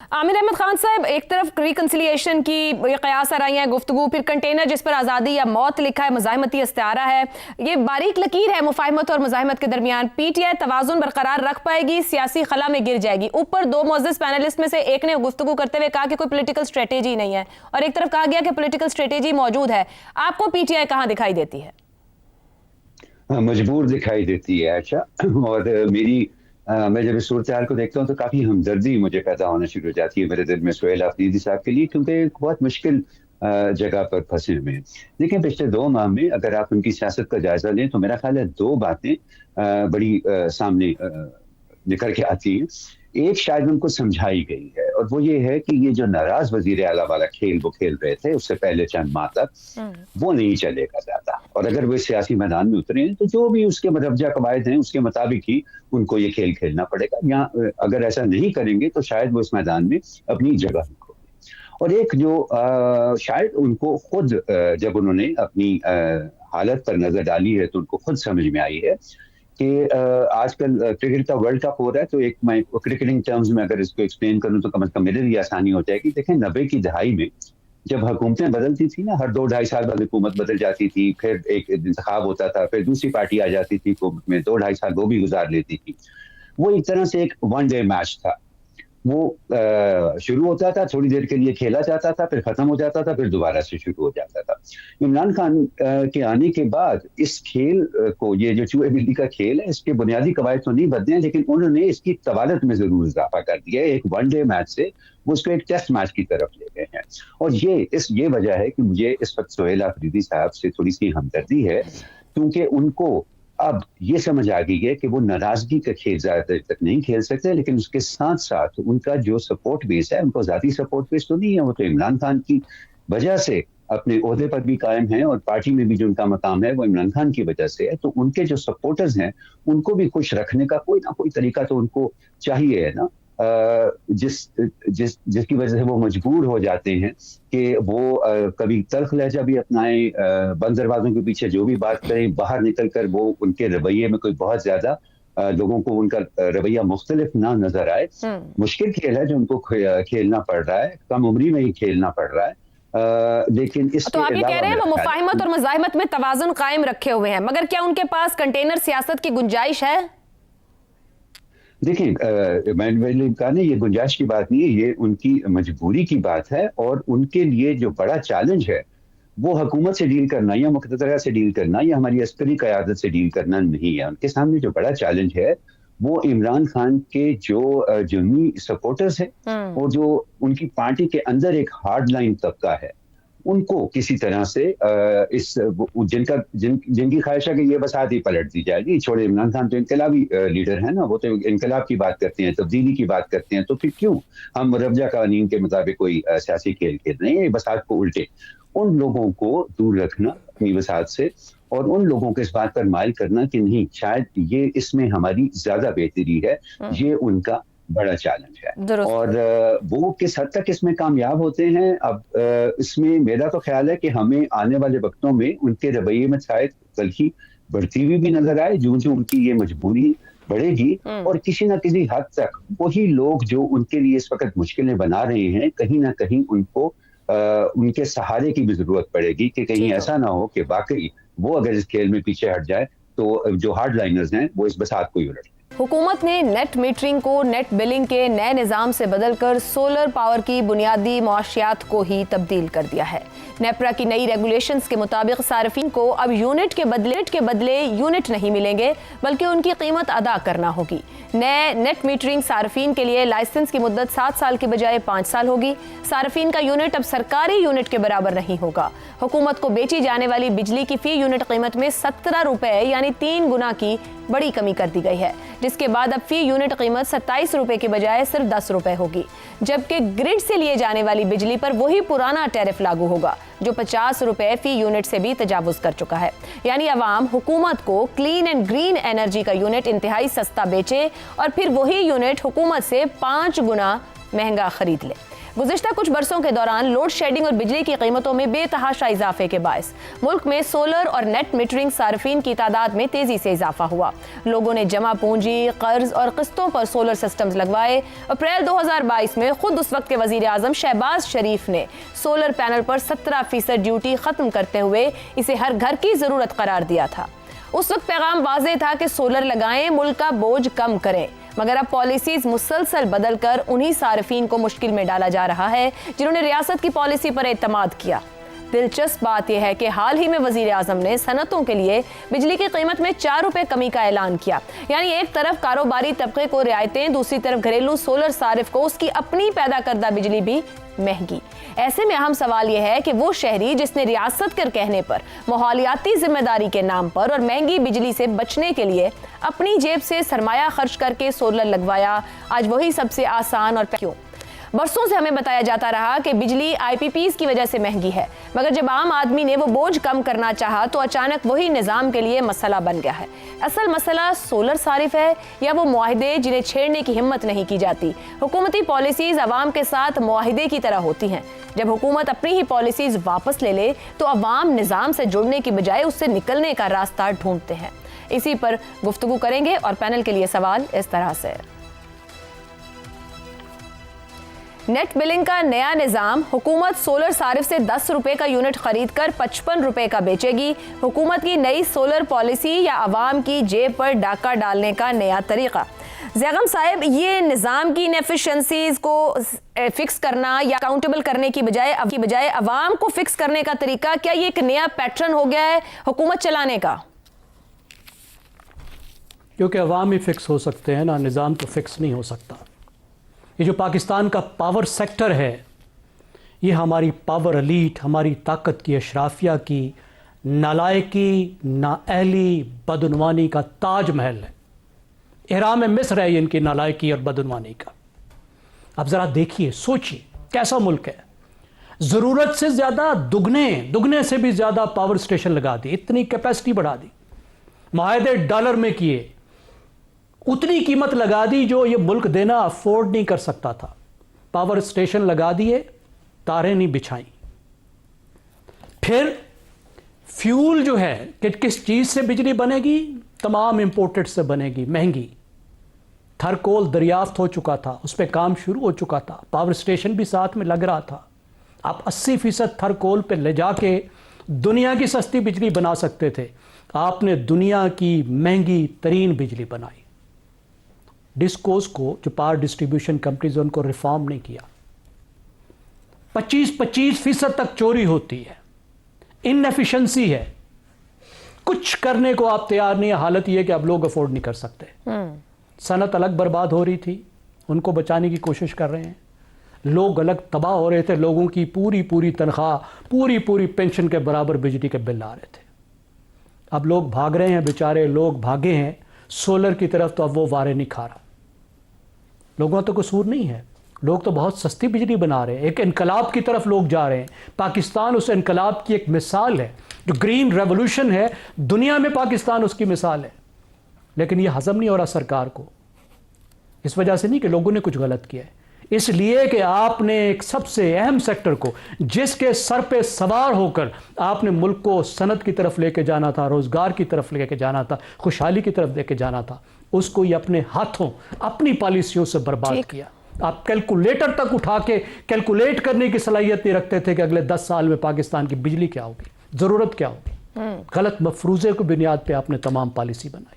आमिर अहमद खान साहब, एक तरफ रिकंसिलिएशन की ये कयास आ रही है, गुफ्तगू, फिर कंटेनर जिस पर आज़ादी या मौत लिखा है, मज़ाहमती इस्तारा है, ये बारीक लकीर है मुफाहमत और मज़ाहमत के दरमियान। पीटीआई तवाज़ुन बरकरार रख पाएगी, सियासी खला में गिर जाएगी। ऊपर दो मुअज़्ज़ज़ पैनलिस्ट में से एक ने गुफ्तगू करते हुए कहा कि कोई पोलिटिकल स्ट्रेटेजी नहीं है, और एक तरफ कहा गया कि पोलिटिकल स्ट्रेटेजी मौजूद है। आपको पीटीआई कहाँ दिखाई देती है? मजबूर दिखाई देती है। अच्छा, और मैं जब इस सूरत हाल को देखता हूँ तो काफ़ी हमदर्दी मुझे पैदा होना शुरू हो जाती है मेरे दिल में सुहेल अफरीदी साहब के लिए, क्योंकि एक बहुत मुश्किल जगह पर फंसे हुए हैं। लेकिन पिछले 2 माह में अगर आप उनकी सियासत का जायजा लें तो मेरा ख्याल है 2 बातें बड़ी सामने निकल के आती हैं। एक शायद उनको समझाई गई है, और वो ये है कि ये जो नाराज वजीर आला वाला खेल वो खेल रहे थे उससे पहले चंद माह तक, वो नहीं चलेगा ज्यादा। और अगर वो सियासी मैदान में उतरे हैं तो जो भी उसके मदरजा कवायद हैं उसके मुताबिक ही उनको ये खेल खेलना पड़ेगा। या अगर ऐसा नहीं करेंगे तो शायद वो इस मैदान में अपनी जगह ही खो दें। और एक जो शायद उनको खुद जब उन्होंने अपनी हालत पर नजर डाली है तो उनको खुद समझ में आई है कि आजकल क्रिकेट का वर्ल्ड कप हो रहा है, तो एक मैं क्रिकेटिंग टर्म्स में अगर इसको एक्सप्लेन करूं तो कम से कम मेरे लिए आसानी हो जाएगी। देखें, 90 की दहाई में जब हुकूमतें बदलती थी ना, हर 2-2.5 साल बाद हुकूमत बदल जाती थी, फिर एक इंतखाब होता था, फिर दूसरी पार्टी आ जाती थी हुकूमत में, 2-2.5 साल वो भी गुजार लेती थी। वो एक तरह से एक वन डे मैच था। वो शुरू होता था, थोड़ी देर के लिए खेला जाता था, फिर खत्म हो जाता था, फिर दोबारा से शुरू हो जाता था। इमरान खान के आने के बाद इस खेल को, ये जो चूहे बिल्ली का खेल है, इसके बुनियादी कवायद तो नहीं बदले हैं, लेकिन उन्होंने इसकी तवालत में जरूर इजाफा कर दिया है। एक वनडे मैच से वो उसको एक टेस्ट मैच की तरफ ले गए हैं। और ये वजह है कि मुझे इस वक्त सुहेल अफरीदी साहब से थोड़ी सी हमदर्दी है, क्योंकि उनको अब ये समझ आ गई है कि वो नाराजगी का खेल ज्यादा देर तक नहीं खेल सकते, लेकिन उसके साथ साथ उनका जो सपोर्ट बेस है, उनको जाती सपोर्ट बेस तो नहीं है, वो तो इमरान खान की वजह से अपने ओहदे पर भी कायम है, और पार्टी में भी जो उनका मकाम है वो इमरान खान की वजह से है। तो उनके जो सपोर्टर्स हैं उनको भी खुश रखने का कोई ना कोई तरीका तो उनको चाहिए है ना, जिसकी वजह से वो मजबूर हो जाते हैं कि वो कभी तल्ख लहजा भी अपनाएं, बंद दरवाजों के पीछे जो भी बात करें, बाहर निकल कर वो उनके रवैये में कोई बहुत ज्यादा लोगों को उनका रवैया मुख्तलिफ ना नजर आए। मुश्किल खेल है जो उनको खेलना पड़ रहा है, कम उम्री में ही खेलना पड़ रहा है। लेकिन इस तो आप ये कह रहे हैं वो मुफाहमत और मज़ाहमत में तवाज़ुन कायम रखे हुए हैं, मगर क्या उनके पास कंटेनर सियासत की गुंजाइश है? देखिए, मैंने कहा ना, ये गुंजाइश की बात नहीं है, ये उनकी मजबूरी की बात है। और उनके लिए जो बड़ा चैलेंज है वो हुकूमत से डील करना या मुक़्तदरा से डील करना या हमारी अस्करी क़यादत से डील करना नहीं है। उनके सामने जो बड़ा चैलेंज है वो इमरान खान के जो जुर्मी सपोर्टर्स हैं और जो उनकी पार्टी के अंदर एक हार्ड लाइन तबका है, उनको किसी तरह से जिनकी ख्वाहिश है कि ये बसात ही पलट दी जाएगी। छोड़े, इमरान खान तो इनकलाबी लीडर है ना, वो तो इनकलाब की बात करते हैं, तब्दीली की बात करते हैं, तो फिर क्यों हम मुरवजा कानून के मुताबिक कोई सियासी खेल खेल रहे हैं? बसात को उल्टे उन लोगों को दूर रखना अपनी वसात से, और उन लोगों को इस बात पर माइल करना कि नहीं, शायद ये इसमें हमारी ज्यादा बेहतरी है, ये उनका बड़ा चैलेंज है। और वो किस हद तक इसमें कामयाब होते हैं, अब इसमें मेरा तो ख्याल है कि हमें आने वाले वक्तों में उनके रवैये में शायद बल्कि बढ़ती हुई भी नजर आए, जो जो उनकी ये मजबूरी बढ़ेगी। और किसी ना किसी हद तक वही लोग जो उनके लिए इस वक्त मुश्किलें बना रहे हैं, कहीं ना कहीं उनको उनके सहारे की भी जरूरत पड़ेगी कि कहीं ऐसा ना हो कि वाकई वो अगर इस खेल में पीछे हट जाए तो जो हार्ड लाइनर्स हैं वो इस बसात को ही उलट। हुकूमत ने नेट मीटरिंग को नेट बिलिंग के नए निज़ाम से बदलकर सोलर पावर की बुनियादी मुआशियात को ही तब्दील कर दिया है। नेपरा की नई रेगुलेशंस के मुताबिक सार्फिन को अब यूनिट के बदले यूनिट नहीं मिलेंगे, बल्कि उनकी कीमत अदा करना होगी। नए नेट मीटरिंग सार्फिन के लिए लाइसेंस की मुद्दत 7 साल के बजाय 5 साल होगी। सार्फिन का यूनिट अब सरकारी यूनिट के बराबर नहीं होगा। हुकूमत को बेची जाने वाली बिजली की फी यूनिट कीमत में 17 रुपए यानी 3 गुना की बड़ी कमी कर दी गई है, जिसके बाद अब फी यूनिट कीमत 27 रुपए के बजाय सिर्फ 10 रुपए होगी। जबकि ग्रिड से लिए जाने वाली बिजली पर वही पुराना टैरिफ लागू होगा जो 50 रुपए फी यूनिट से भी तजावुज कर चुका है। यानी अवाम हुकूमत को क्लीन एंड ग्रीन एनर्जी का यूनिट इंतहाई सस्ता बेचे और फिर वही यूनिट हुकूमत से 5 गुना महंगा खरीद ले। गुज़िश्ता कुछ बरसों के दौरान लोड शेडिंग और बिजली की कीमतों में बेतहाशा इजाफे के बायस मुल्क में सोलर और नेट मीटरिंग सार्फिन की तादाद में तेजी से इजाफा हुआ। लोगों ने जमा पूंजी, कर्ज और किस्तों पर सोलर सिस्टम्स लगवाए। अप्रैल 2022 में खुद उस वक्त के वजीर आजम शहबाज शरीफ ने सोलर पैनल पर 17% ड्यूटी खत्म करते हुए इसे हर घर की जरूरत करार दिया था। उस वक्त पैगाम वाज़ेह था कि सोलर लगाएं, मुल्क का बोझ कम करें, मगर अब पॉलिसीज मुसलसल बदलकर उन्हीं सार्फिन को मुश्किल में डाला जा रहा है जिन्होंने रियासत की पॉलिसी पर एतमाद किया। दिलचस्प बात यह है कि हाल ही में वजीर आजम ने सनतों के लिए बिजली की कीमत में 4 रुपए कमी का ऐलान किया। यानी एक तरफ कारोबारी तबके को रियायतें, दूसरी तरफ घरेलू सोलर सारिफ को उसकी अपनी पैदा करदा बिजली भी महंगी। ऐसे में अहम सवाल यह है कि वो शहरी जिसने रियासत के कहने पर माहौलियाती जिम्मेदारी के नाम पर और महंगी बिजली से बचने के लिए अपनी जेब से सरमाया खर्च करके सोलर लगवाया, आज वही सबसे आसान और क्यों? बरसों से हमें बताया जाता रहा कि बिजली IPPs की वजह से महंगी है, मगर जब आम आदमी ने वो बोझ कम करना चाहा तो अचानक वही निज़ाम के लिए मसला बन गया है। असल मसला सोलर सारिफ है या वो मुआहिदे जिन्हें छेड़ने की हिम्मत नहीं की जाती? हुकूमती पॉलिसीज अवाम के साथ मुआहिदे की तरह होती हैं। जब हुकूमत अपनी ही पॉलिसीज वापस ले ले तो अवाम निज़ाम से जुड़ने की बजाय उससे निकलने का रास्ता ढूंढते हैं। इसी पर गुफ्तगू करेंगे और पैनल के लिए सवाल इस तरह से। नेट बिलिंग का नया निज़ाम, हुकूमत सोलर सारिफ से 10 रुपए का यूनिट खरीद कर 55 रुपए का बेचेगी। हुकूमत की नई सोलर पॉलिसी या अवाम की जेब पर डाका डालने का नया तरीका। ज़ैगम साहब, ये निज़ाम की इनएफिशिएंसीज को फिक्स करना या अकाउंटेबल करने की बजाय अवाम को फिक्स करने का तरीका, क्या ये एक नया पैटर्न हो गया है हुकूमत चलाने का? क्योंकि अवाम ही फिक्स हो सकते हैं ना, निज़ाम तो फिक्स नहीं हो सकता। ये जो पाकिस्तान का पावर सेक्टर है, ये हमारी पावर एलीट, हमारी ताकत की, अशराफिया की नालायकी, नाअहली, बदउनवानी का ताजमहल है। इहराम मिस्र है इनकी नालायकी और बदउनवानी का। अब ज़रा देखिए, सोचिए कैसा मुल्क है। ज़रूरत से ज़्यादा दुगने से भी ज़्यादा पावर स्टेशन लगा दी, इतनी कैपेसिटी बढ़ा दी, मुआहदे डॉलर में किए, उतनी कीमत लगा दी जो ये मुल्क देना अफोर्ड नहीं कर सकता था। पावर स्टेशन लगा दिए, तारें नहीं बिछाई। फिर फ्यूल जो है कि किस चीज़ से बिजली बनेगी, तमाम इंपोर्टेड से बनेगी, महंगी। थरकोल दरियाफ्त हो चुका था, उस पर काम शुरू हो चुका था, पावर स्टेशन भी साथ में लग रहा था। आप 80% थरकोल पे ले जाके दुनिया की सस्ती बिजली बना सकते थे। आपने दुनिया की महंगी तरीन बिजली बनाई। डिस्कोस को, जो पावर डिस्ट्रीब्यूशन कंपनीज, उनको रिफॉर्म नहीं किया। 25% तक चोरी होती है, इनएफिशिएंसी है, कुछ करने को आप तैयार नहीं है। हालत यह कि अब लोग अफोर्ड नहीं कर सकते। सनत अलग बर्बाद हो रही थी, उनको बचाने की कोशिश कर रहे हैं। लोग अलग तबाह हो रहे थे, लोगों की पूरी तनख्वाह, पूरी पेंशन के बराबर बिजली के बिल आ रहे थे। अब लोग भाग रहे हैं, बेचारे लोग भागे हैं सोलर की तरफ, तो अब वो वारे नहीं खा रहा। लोगों का तो कसूर नहीं है, लोग तो बहुत सस्ती बिजली बना रहे हैं। एक इनकलाब की तरफ लोग जा रहे हैं। पाकिस्तान उस इनकलाब की एक मिसाल है, जो ग्रीन रेवोल्यूशन है, दुनिया में पाकिस्तान उसकी मिसाल है। लेकिन ये हजम नहीं हो रहा सरकार को। इस वजह से नहीं कि लोगों ने कुछ गलत किया है, इसलिए कि आपने एक सबसे अहम सेक्टर को, जिसके सर पे सवार होकर आपने मुल्क को सनत की तरफ लेके जाना था, रोजगार की तरफ लेके जाना था, खुशहाली की तरफ लेके जाना था, उसको ये अपने हाथों, अपनी पॉलिसियों से बर्बाद किया। आप कैलकुलेटर तक उठा के कैलकुलेट करने की सलाहियत नहीं रखते थे कि अगले 10 साल में पाकिस्तान की बिजली क्या होगी, जरूरत क्या होगी। गलत मफरूजे को बुनियाद पे आपने तमाम पॉलिसी बनाई।